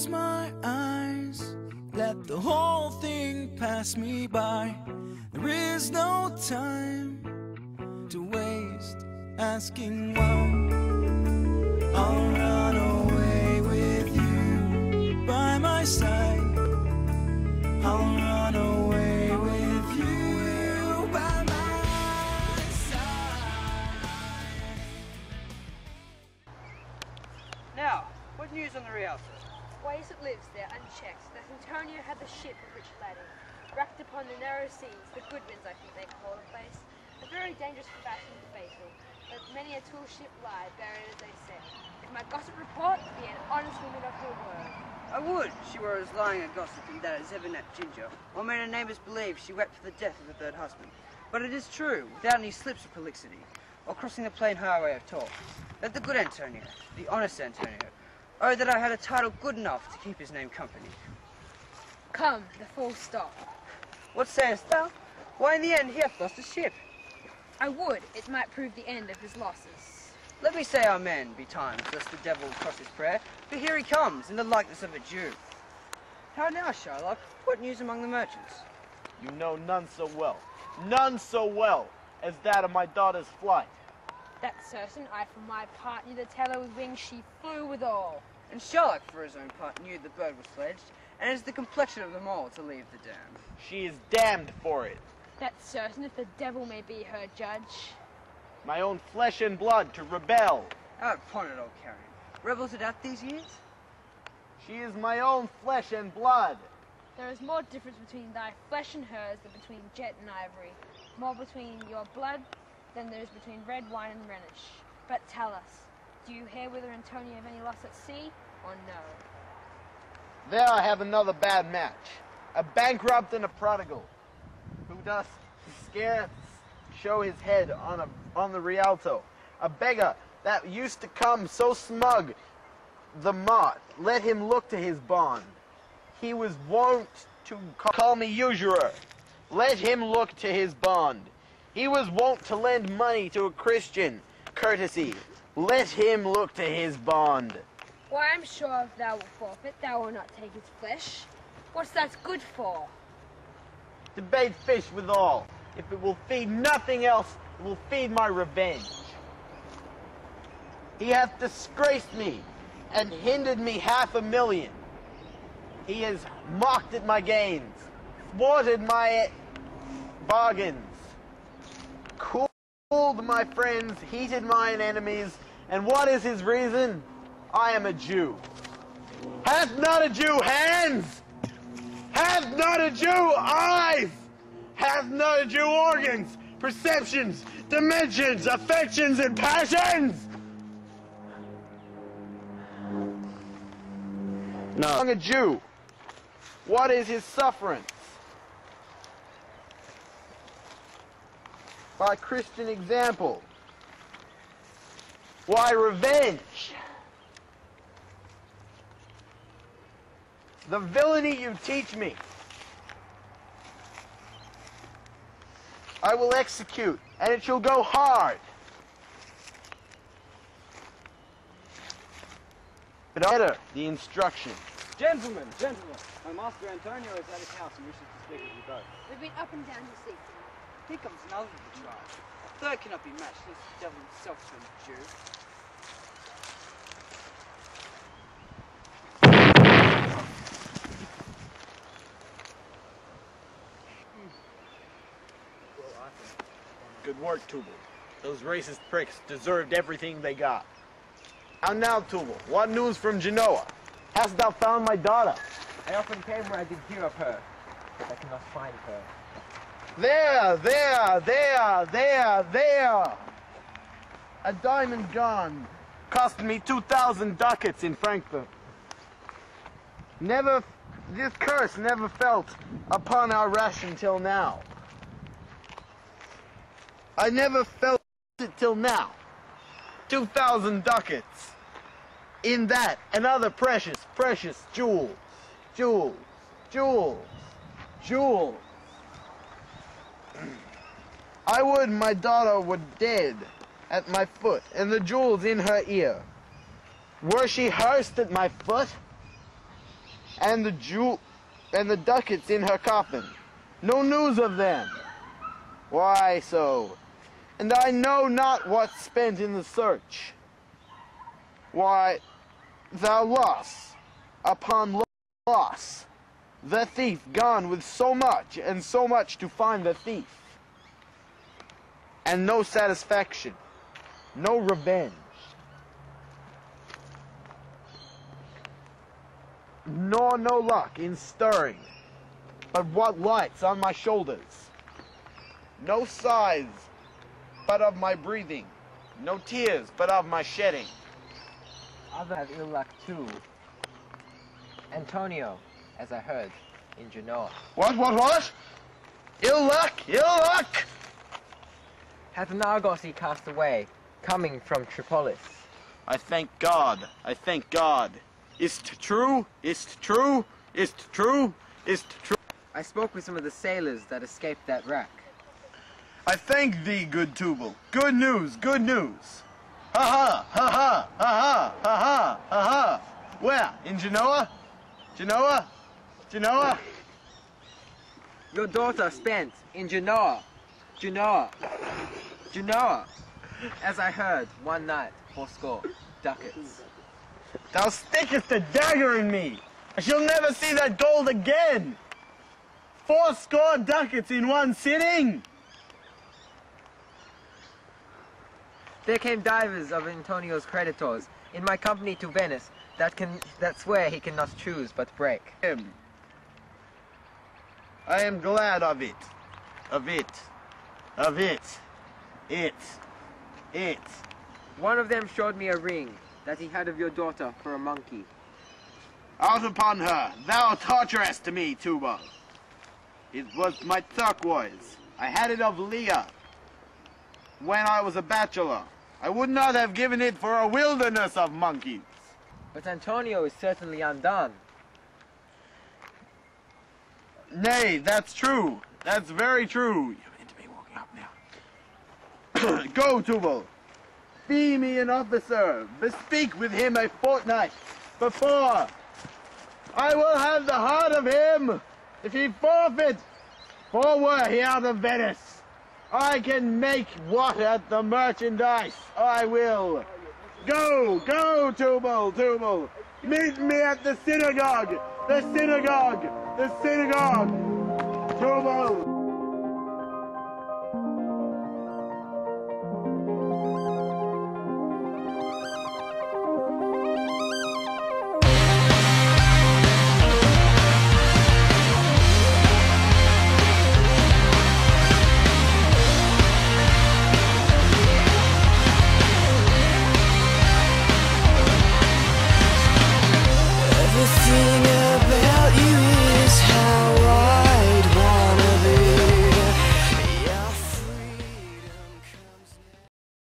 close my eyes, let the whole thing pass me by. There is no time to waste asking why. I'll run away with you by my side. I'll run away with you by my side. Now, what news on the Rialto? Ways it lives there unchecked, that Antonio had the ship of rich laddie, wrapped upon the narrow seas, the good winds I think they call the place, a very dangerous fashion fatal, but many a tall ship lie buried as they sail. If my gossip report be an honest woman of her word. I would she were as lying a gossip and that as ever that ginger, or made her neighbours believe she wept for the death of a third husband. But it is true, without any slips of prolixity, or crossing the plain highway of talk, that the good Antonio, the honest Antonio, oh, that I had a title good enough to keep his name company. Come, the full stop. What sayest thou? Why, in the end, he hath lost his ship. I would, it might prove the end of his losses. Let me say amen betimes, lest the devil cross his prayer, for here he comes, in the likeness of a Jew. How now, Shylock? What news among the merchants? You know none so well as that of my daughter's flight. That's certain, I for my part knew the tailor with wings she flew withal. And Shylock, for his own part, knew the bird was fledged, and it is the complexion of them all to leave the dam. She is damned for it. That's certain, if the devil may be her judge. My own flesh and blood to rebel. Out upon it, old Carrion. Rebels it out these years? She is my own flesh and blood. There is more difference between thy flesh and hers than between jet and ivory. More between your blood than there is between red wine and Rhenish. But tell us, do you hear whether Antonio have any loss at sea, or no? There I have another bad match. A bankrupt and a prodigal, who does scarce show his head on the Rialto. A beggar that used to come so smug the mart. Let him look to his bond. He was wont to call me usurer. Let him look to his bond. He was wont to lend money to a Christian. Courtesy. Let him look to his bond. Why, I'm sure if thou wilt forfeit, thou wilt not take his flesh. What's that good for? To bait fish withal. If it will feed nothing else, it will feed my revenge. He hath disgraced me and hindered me $500,000. He has mocked at my gains, thwarted my bargains, cooled my friends, heated mine enemies, and what is his reason? I am a Jew. Hath not a Jew hands? Hath not a Jew eyes? Hath not a Jew organs, perceptions, dimensions, affections, and passions? No. Among a Jew, what is his sufferance? By Christian example. Why revenge? The villainy you teach me, I will execute, and it shall go hard. But better the instruction. Gentlemen, my master Antonio is at his house and wishes to speak with you both. We've been up and down to see. Here comes another of the tribe. A third cannot be matched, lest the devil himself turn Jew. Good work, Tubal. Those racist pricks deserved everything they got. How now, Tubal? What news from Genoa? Hast thou found my daughter? I often came where I did hear of her, but I cannot find her. There! A diamond gone. Cost me 2,000 ducats in Frankfurt. This curse never felt upon our ration till now. I never felt it till now. 2,000 ducats. In that, and other precious jewels. I would my daughter were dead at my foot, and the jewels in her ear. Were she hearsed at my foot? and the ducats in her coffin. No news of them. Why so? And I know not what's spent in the search. Why, thou loss upon loss, the thief gone with so much, and so much to find the thief. And no satisfaction, no revenge, nor no luck in stirring, but what lights on my shoulders. No sighs, but of my breathing, no tears, but of my shedding. Others have ill luck too. Antonio, as I heard, in Genoa. What? Ill luck, ill luck! Hath an argosy cast away, coming from Tripolis. I thank God, I thank God. Is't true? Is't true? Is't true? Is't true? I spoke with some of the sailors that escaped that wreck. I thank thee, good Tubal. Good news, good news. Ha ha, ha ha, ha ha, ha ha, ha ha. Where? In Genoa? Genoa? Genoa? Your daughter spent in Genoa. Genoa. Genoa. As I heard, one night, 4 ducats. Thou stickest a dagger in me. I shall never see that gold again. 4 ducats in one sitting. There came divers of Antonio's creditors in my company to Venice that swear he cannot choose but break. I am glad of it. It. One of them showed me a ring that he had of your daughter for a monkey. Out upon her, thou torturest me, Tubal. It was my turquoise. I had it of Leah when I was a bachelor. I would not have given it for a wilderness of monkeys. But Antonio is certainly undone. Nay, that's true. That's very true. You're meant to be walking up now. Go, Tubal. Be me an officer. Bespeak with him a fortnight before. I will have the heart of him if he forfeit. For were he out of Venice, I can make what at the merchandise. I will. Go, Tubal. Meet me at the synagogue. Tubal.